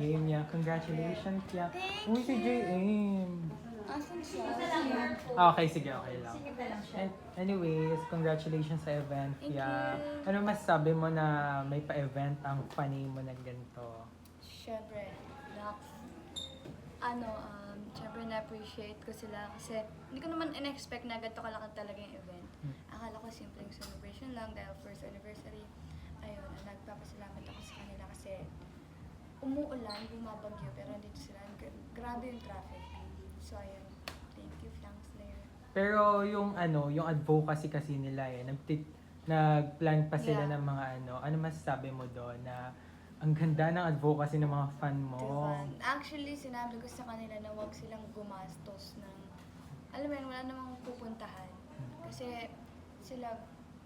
Yeah, congratulations, yeah. Thank Uy, si you. JM. Asan siya? Okay, sige, okay lang. Anyways, congratulations sa event, Thank yeah. you. Ano masasabi mo na may pa-event ang funny mo na ganito? Siyempre, siyempre na-appreciate ko sila kasi hindi ko naman in-expect na ganito kalaki talaga yung event. Akala ko simpleng celebration lang dahil first anniversary. Ayun, nagpapasalamat ako sa kanila kasi umuulan, bumabagyo, pero nandito sila. Grabe yung traffic. So, ayun. Thank you, Flank Slayer. Pero yung yung advocacy kasi nila nagplan pa sila Yeah. ng mga ano masasabi mo doon na ang ganda ng advocacy ng mga fan mo. Diba? Actually, sinabi ko sa kanila na huwag silang gumastos ng, alam mo yun, wala namang pupuntahan. Kasi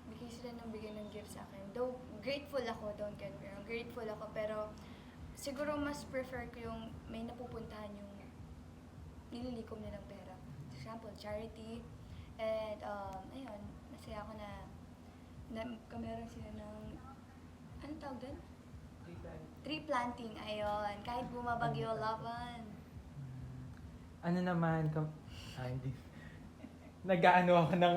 bigay sila ng bigay ng gift sa akin. Though, grateful ako, don't get me wrong. Grateful ako, pero siguro mas prefer ko yung may napupuntahan yung nililikom nilang pera. For example, charity. And, ayun, masaya ako na meron sila ng, anong tawag doon? Tree planting, ayun. Kahit bumabagyo, laban. Ano naman, hindi. Nag-ano ako ng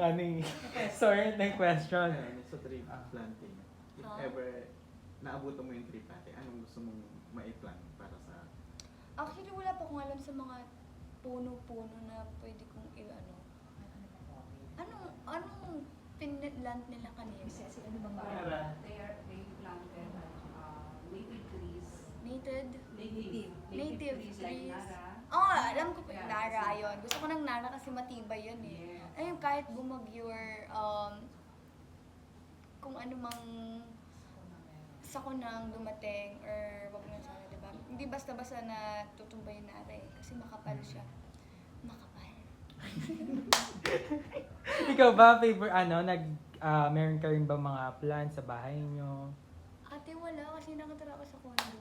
sorry, ng question. Sa tree planting, if Huh? ever naabutan mo yung tree planting, anong gusto mong ma-plant para sa... Actually, wala pa akong alam sa mga puno-puno na pwede kong Anong pinland nila kanina? Kasi ano bang mga they planted native trees. Native trees trees. like Nara. Oh, alam ko po yung Yeah, Nara kasi- yun. Gusto ko ng Nara kasi matibay yun eh. Yeah. Ayun, kahit bumagyo or kung ano mang sakunang dumating or wag na sana, diba? Hindi basta-basta na tutumba yung Nara eh. Kasi makapal siya. Makapal. Ikaw ba, meron ka rin ba mga plans sa bahay nyo? Ate, wala kasi nakatira ako sa condo.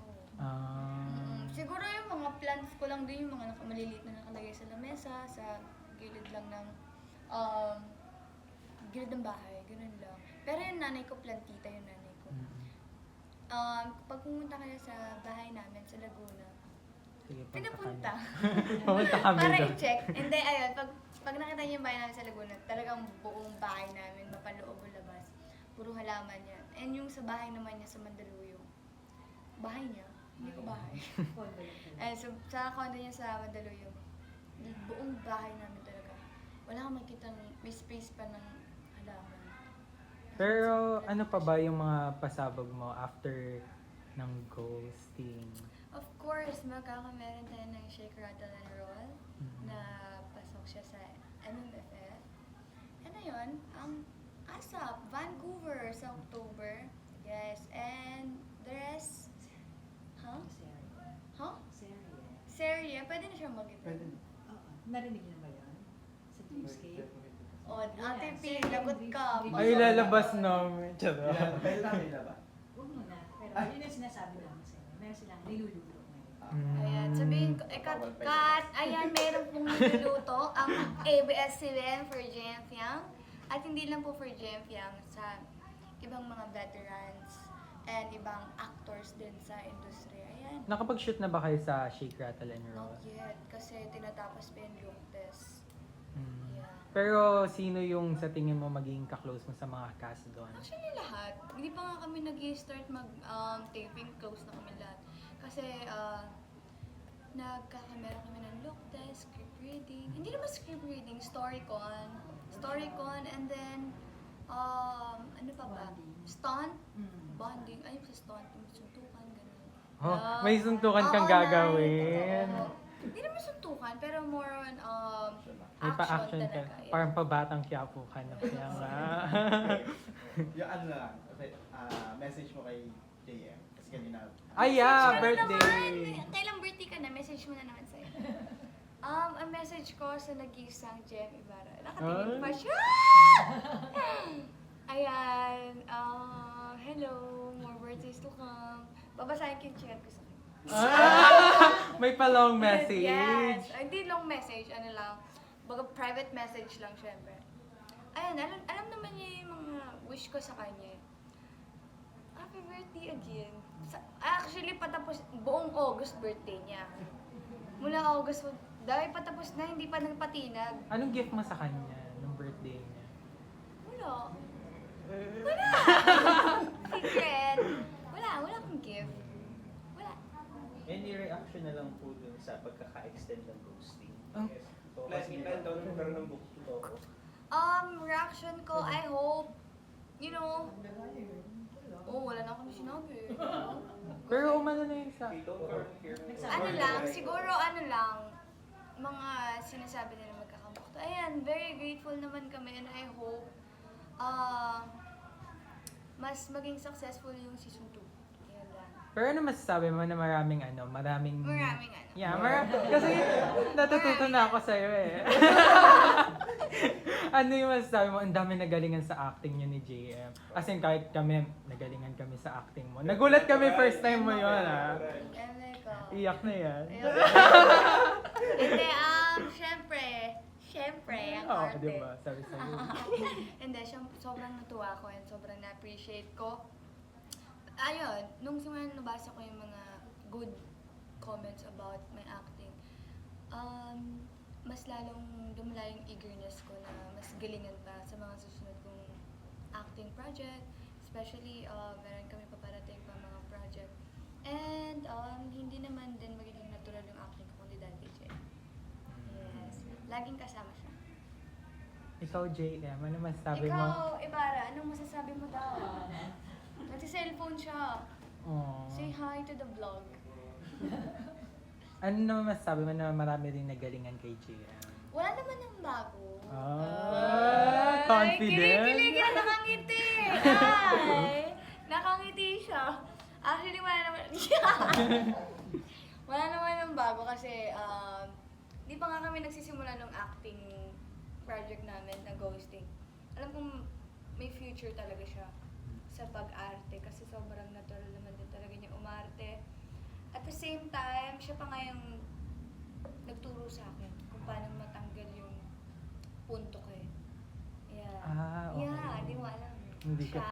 Siguro yung mga plants ko lang din yung mga maliliit na nakalagay sa lamesa, sa gilid lang ng gilid ng bahay, ganun lang. Pero yung nanay ko, plantita yung nanay ko. Pag pumunta kayo sa bahay namin sa Laguna, Sige, pinapunta. Pumunta kami Para doon. i-check. Hindi, ayun, pag nakita niyo yung bahay namin sa Laguna, talagang buong bahay namin, mapaloob o labas. Puro halaman yan. And yung sa bahay naman niya sa Mandaluyong, bahay niya, hindi ko bahay. So, sa condo niya sa Mandaluyong, buong bahay namin talaga. Wala kang makikita may space pa ng halaman. Pero ano pa ba yung mga pasabog mo after ng ghosting? Of course, meron tayo ng Shake, Rattle, and Roll na pasok siya sa MMFF. And ayun, ASAP, Vancouver sa October. Yes, and the rest, huh? Seria, pwede na siya mag-event. Oo. Narinig niyo ba yan? Sa Dreamscape? O, Ate P, lagot ka. Ay, lalabas namin. Pwede namin na ba? Huwag muna. Pero yun yung sinasabi namin sa inyo. Meron silang niluluto ngayon. Ayan, sabihin ko, kat, ayan, meron pong niluluto ang ABS-CBN for JM Fiang. At hindi lang po for JM Fiang, sa ibang mga veterans and ibang actors din sa industriya. Ayan. Nakapag-shoot na ba kayo sa Shake, Rattle, and Roll? Not yet, kasi tinatapos pa yung look test. Yeah. Pero sino yung sa tingin mo magiging ka-close mo sa mga cast doon? Actually, lahat. Hindi pa nga kami nag-start mag-taping, close na kami lahat. Kasi, nagkakamera kami ng look test, script reading. Hindi naman script reading, storycon. Storycon, and then, ano pa ba? Stunt, bonding. Ayun sa stunt, yung suntukan, gano'n. Oh, may suntukan kang gagawin. Hindi naman suntukan, pero more on May pa-action ka. talaga. Yeah. Parang pabatang Quiapo ka na. Kaya nga. Yung ano lang, okay, message mo kay JM. Kasi kanina... Ay, yeah, Message ka na birthday! naman. Kailang birthday ka na, message mo na naman sa'yo. Ang message ko sa nag-iisang Jem Ibarra. Nakatingin pa siya! Ayan, hello, more birthdays to come. Babasahin ko yung chat ko sa kanya. May pa-long message. Yes. Hindi long message, ano lang. Baga private message lang, syempre. Ayan, alam naman niya yung mga wish ko sa kanya. Happy birthday again. Actually, patapos, buong August birthday niya. Mula August, dahil patapos na, hindi pa nagpatinag. Anong gift mo sa kanya nung birthday niya? Wala. Wala! Secret. Wala akong gift. Wala. Any reaction na lang po dun sa pagkaka-extend ng ghosting? Oh. So, kasi plan daw nung pero ng book to ko. Reaction ko, I hope, you know, wala na akong sinabi. Pero umano na yun sa... We don't care. Ano lang, siguro mga sinasabi nila magkakamukto. Ayan, very grateful naman kami and I hope mas maging successful yung season 2. Yan lang. Pero ano masasabi mo na maraming Maraming Yeah, kasi natututo na ako sa'yo eh. Ano yung masasabi mo? Ang dami nagalingan sa acting niyo ni JM. As in, kahit kami, nagalingan kami sa acting mo. Nagulat kami first time mo yun, ha? Yan ko. Iyak na yan. Hindi, syempre, ang Oo, arte. diba? Sabi sa'yo. Hindi, sobrang natuwa ko and sobrang na-appreciate ko. Ayun, nung simula nabasa ko yung mga good comments about my acting, mas lalong dumala yung eagerness ko na mas galingan pa sa mga susunod kong acting project. Especially, meron kami paparating pa mga project. And hindi naman din magiging natural yung acting ko kundi dahil kay Jay. Yes. Laging kasama siya. Ikaw, JM, ano masasabi mo? Ikaw, Ibarra, anong masasabi mo daw? Nagsi-cellphone siya. Oh. Say hi to the vlog. Ano naman masasabi mo na marami rin nagalingan kay JM? Wala naman yung bago. Ah, confident? Kilig yan, nakangiti. Ay, nakangiti siya. Actually, wala naman. Wala naman yung bago kasi di pa nga kami nagsisimula ng acting project namin na ghosting. Alam kong may future talaga siya sa pag-arte kasi sobrang natural naman din talaga niya umarte. At the same time, siya pa nga yung nagturo sa akin.